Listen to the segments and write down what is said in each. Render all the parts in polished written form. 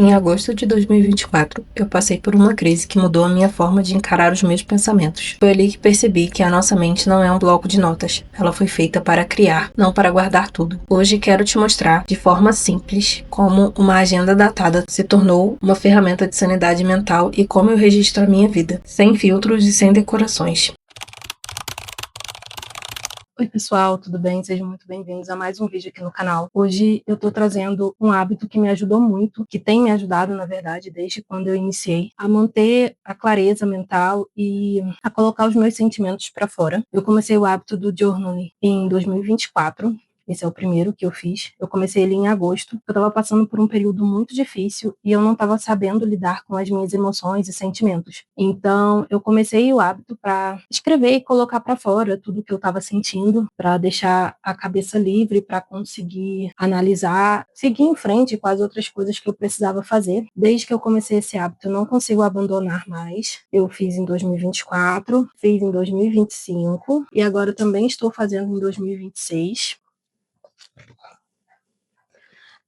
Em agosto de 2024, eu passei por uma crise que mudou a minha forma de encarar os meus pensamentos. Foi ali que percebi que a nossa mente não é um bloco de notas. Ela foi feita para criar, não para guardar tudo. Hoje quero te mostrar, de forma simples, como uma agenda datada se tornou uma ferramenta de sanidade mental e como eu registro a minha vida, sem filtros e sem decorações. Oi pessoal, tudo bem? Sejam muito bem-vindos a mais um vídeo aqui no canal. Hoje eu tô trazendo um hábito que me ajudou muito, que tem me ajudado, na verdade, desde quando eu iniciei, a manter a clareza mental e a colocar os meus sentimentos para fora. Eu comecei o hábito do journaling em 2024. Esse é o primeiro que eu fiz. Eu comecei ele em agosto. Eu estava passando por um período muito difícil e eu não estava sabendo lidar com as minhas emoções e sentimentos. Então, eu comecei o hábito para escrever e colocar para fora tudo que eu estava sentindo, para deixar a cabeça livre, para conseguir analisar, seguir em frente com as outras coisas que eu precisava fazer. Desde que eu comecei esse hábito, eu não consigo abandonar mais. Eu fiz em 2024, fiz em 2025 e agora também estou fazendo em 2026.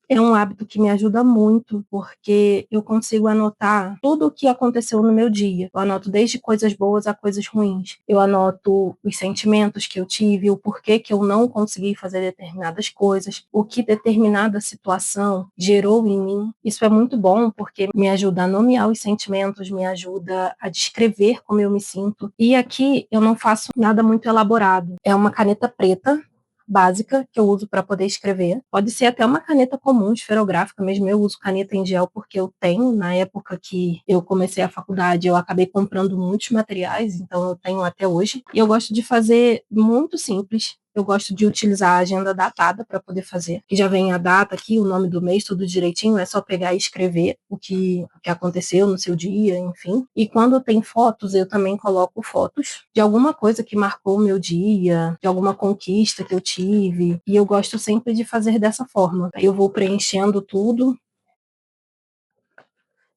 É um hábito que me ajuda muito, porque eu consigo anotar tudo o que aconteceu no meu dia. Eu anoto desde coisas boas a coisas ruins. Eu anoto os sentimentos que eu tive, o porquê que eu não consegui fazer determinadas coisas, o que determinada situação gerou em mim. Isso é muito bom, porque me ajuda a nomear os sentimentos, me ajuda a descrever como eu me sinto. E aqui eu não faço nada muito elaborado. É uma caneta preta básica que eu uso para poder escrever. Pode ser até uma caneta comum, esferográfica mesmo. Eu uso caneta em gel porque eu tenho. Na época que eu comecei a faculdade, eu acabei comprando muitos materiais, então eu tenho até hoje. E eu gosto de fazer muito simples. Eu gosto de utilizar a agenda datada para poder fazer. Que já vem a data aqui, o nome do mês, tudo direitinho. É só pegar e escrever o que aconteceu no seu dia, enfim. E quando tem fotos, eu também coloco fotos de alguma coisa que marcou o meu dia, de alguma conquista que eu tive. E eu gosto sempre de fazer dessa forma. Aí eu vou preenchendo tudo.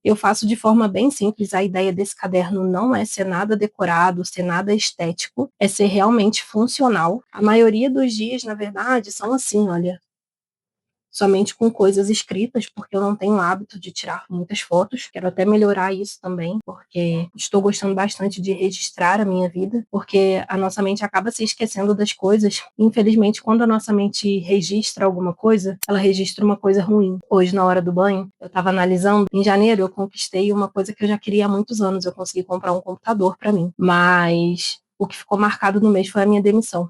Eu faço de forma bem simples. A ideia desse caderno não é ser nada decorado, ser nada estético, é ser realmente funcional. A maioria dos dias, na verdade, são assim, olha, somente com coisas escritas, porque eu não tenho o hábito de tirar muitas fotos. Quero até melhorar isso também, porque estou gostando bastante de registrar a minha vida, porque a nossa mente acaba se esquecendo das coisas. Infelizmente, quando a nossa mente registra alguma coisa, ela registra uma coisa ruim. Hoje, na hora do banho, eu estava analisando. Em janeiro, eu conquistei uma coisa que eu já queria há muitos anos. Eu consegui comprar um computador para mim, mas o que ficou marcado no mês foi a minha demissão.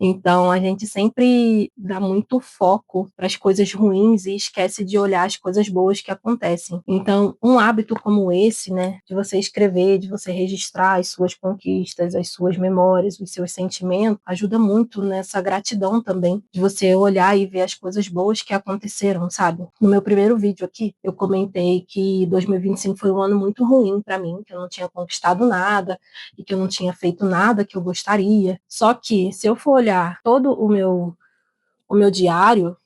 Então, a gente sempre dá muito foco para as coisas ruins e esquece de olhar as coisas boas que acontecem. Então, um hábito como esse, né, de você escrever, de você registrar as suas conquistas, as suas memórias, os seus sentimentos, ajuda muito nessa gratidão também, de você olhar e ver as coisas boas que aconteceram, sabe? No meu primeiro vídeo aqui, eu comentei que 2025 foi um ano muito ruim para mim, que eu não tinha conquistado nada e que eu não tinha feito nada que eu gostaria. Só que, se eu for olhar todo o meu diário,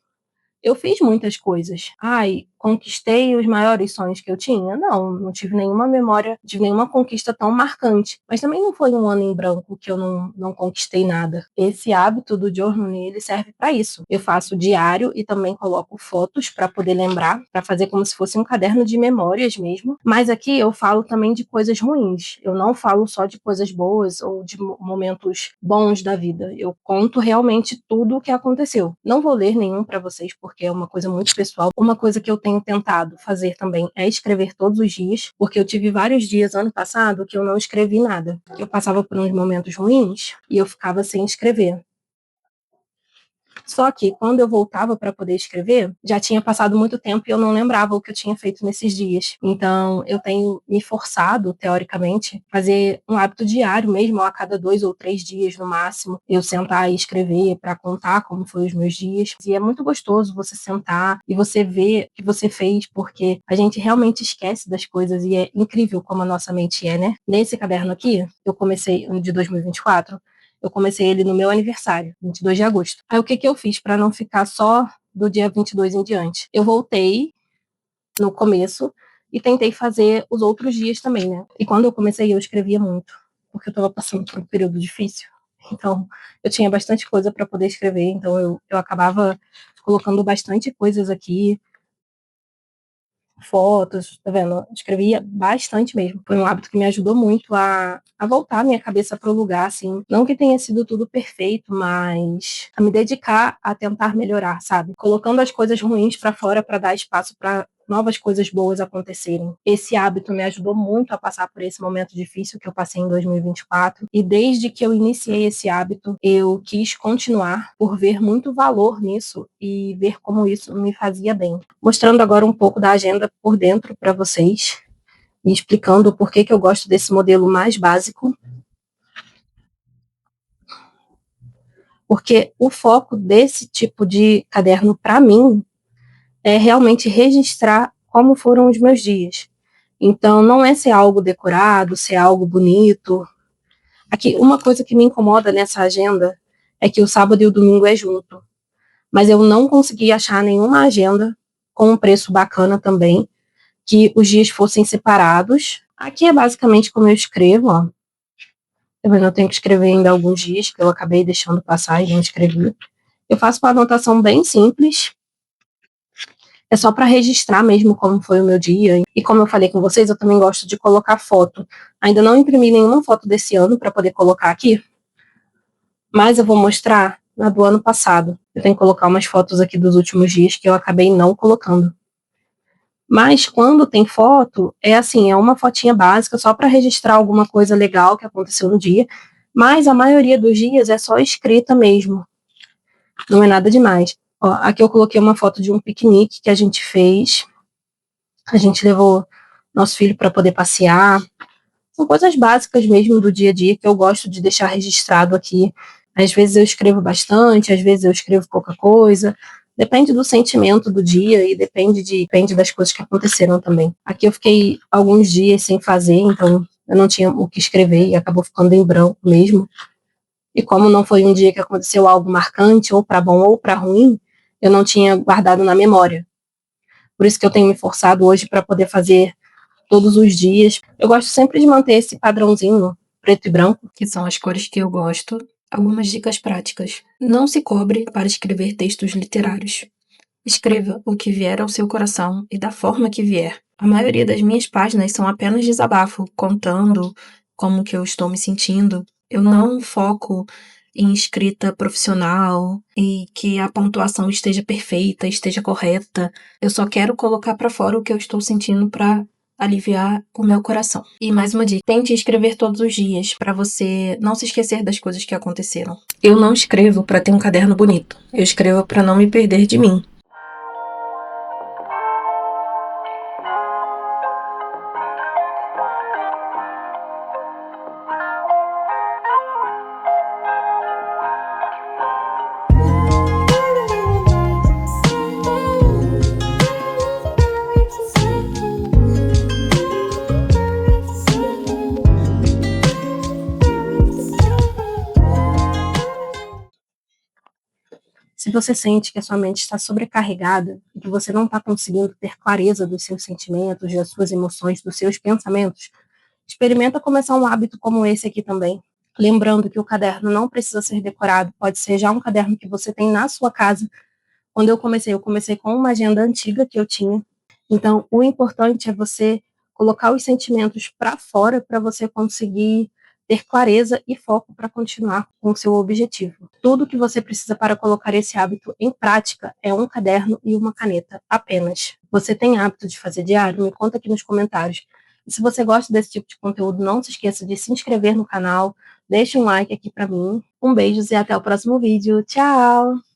eu fiz muitas coisas. Ai, conquistei os maiores sonhos que eu tinha? Não tive nenhuma memória de nenhuma conquista tão marcante. Mas também não foi um ano em branco que eu não conquistei nada. Esse hábito do journaling, ele serve para isso. Eu faço diário e também coloco fotos para poder lembrar, para fazer como se fosse um caderno de memórias mesmo. Mas aqui eu falo também de coisas ruins. Eu não falo só de coisas boas ou de momentos bons da vida. Eu conto realmente tudo o que aconteceu. Não vou ler nenhum para vocês, porque é uma coisa muito pessoal. Uma coisa que eu tenho tentado fazer também é escrever todos os dias, porque eu tive vários dias ano passado que eu não escrevi nada. Eu passava por uns momentos ruins e eu ficava sem escrever. Só que quando eu voltava para poder escrever, já tinha passado muito tempo e eu não lembrava o que eu tinha feito nesses dias. Então, eu tenho me forçado, teoricamente, a fazer um hábito diário mesmo, a cada 2 ou 3 dias no máximo, eu sentar e escrever para contar como foi os meus dias. E é muito gostoso você sentar e você ver o que você fez, porque a gente realmente esquece das coisas e é incrível como a nossa mente é, né? Nesse caderno aqui, eu comecei de 2024, eu comecei ele no meu aniversário, 22 de agosto. Aí o que eu fiz para não ficar só do dia 22 em diante? Eu voltei no começo e tentei fazer os outros dias também, né? E quando eu comecei, eu escrevia muito, porque eu estava passando por um período difícil. Então, eu tinha bastante coisa para poder escrever, então eu acabava colocando bastante coisas aqui. fotos, tá vendo? Eu escrevia bastante mesmo. Foi um hábito que me ajudou muito a voltar a minha cabeça para o lugar, assim. Não que tenha sido tudo perfeito, mas a me dedicar a tentar melhorar, sabe? Colocando as coisas ruins para fora para dar espaço para novas coisas boas acontecerem. Esse hábito me ajudou muito a passar por esse momento difícil que eu passei em 2024. E desde que eu iniciei esse hábito, eu quis continuar por ver muito valor nisso e ver como isso me fazia bem. Mostrando agora um pouco da agenda por dentro para vocês e explicando o porquê que eu gosto desse modelo mais básico. Porque o foco desse tipo de caderno, para mim, é realmente registrar como foram os meus dias. Então, não é ser algo decorado, ser algo bonito. Aqui, uma coisa que me incomoda nessa agenda é que o sábado e o domingo é junto. Mas eu não consegui achar nenhuma agenda com um preço bacana também, que os dias fossem separados. Aqui é basicamente como eu escrevo, ó. Eu tenho que escrever ainda alguns dias, que eu acabei deixando passar e não escrevi. Eu faço uma anotação bem simples, é só para registrar mesmo como foi o meu dia. E como eu falei com vocês, eu também gosto de colocar foto. Ainda não imprimi nenhuma foto desse ano para poder colocar aqui, mas eu vou mostrar na do ano passado. Eu tenho que colocar umas fotos aqui dos últimos dias que eu acabei não colocando. Mas quando tem foto, é assim, é uma fotinha básica só para registrar alguma coisa legal que aconteceu no dia. Mas a maioria dos dias é só escrita mesmo. Não é nada demais. Ó, aqui eu coloquei uma foto de um piquenique que a gente fez. A gente levou nosso filho para poder passear. São coisas básicas mesmo do dia a dia que eu gosto de deixar registrado aqui. Às vezes eu escrevo bastante, às vezes eu escrevo pouca coisa. Depende do sentimento do dia e depende das coisas que aconteceram também. Aqui eu fiquei alguns dias sem fazer, então eu não tinha o que escrever e acabou ficando em branco mesmo. E como não foi um dia que aconteceu algo marcante, ou para bom ou para ruim, eu não tinha guardado na memória. Por isso que eu tenho me forçado hoje para poder fazer todos os dias. Eu gosto sempre de manter esse padrãozinho preto e branco, que são as cores que eu gosto. Algumas dicas práticas. Não se cobre para escrever textos literários. Escreva o que vier ao seu coração e da forma que vier. A maioria das minhas páginas são apenas desabafo, contando como que eu estou me sentindo. Eu não foco em escrita profissional e que a pontuação esteja perfeita, esteja correta. Eu só quero colocar para fora o que eu estou sentindo para aliviar o meu coração. E mais uma dica: tente escrever todos os dias para você não se esquecer das coisas que aconteceram. Eu não escrevo para ter um caderno bonito. Eu escrevo para não me perder de mim. Se você sente que a sua mente está sobrecarregada e que você não está conseguindo ter clareza dos seus sentimentos, das suas emoções, dos seus pensamentos, experimenta começar um hábito como esse aqui também. Lembrando que o caderno não precisa ser decorado, pode ser já um caderno que você tem na sua casa. Quando eu comecei com uma agenda antiga que eu tinha. Então, o importante é você colocar os sentimentos para fora para você conseguir ter clareza e foco para continuar com o seu objetivo. Tudo que você precisa para colocar esse hábito em prática é um caderno e uma caneta apenas. Você tem hábito de fazer diário? Me conta aqui nos comentários. E se você gosta desse tipo de conteúdo, não se esqueça de se inscrever no canal, deixe um like aqui para mim. Um beijo e até o próximo vídeo. Tchau!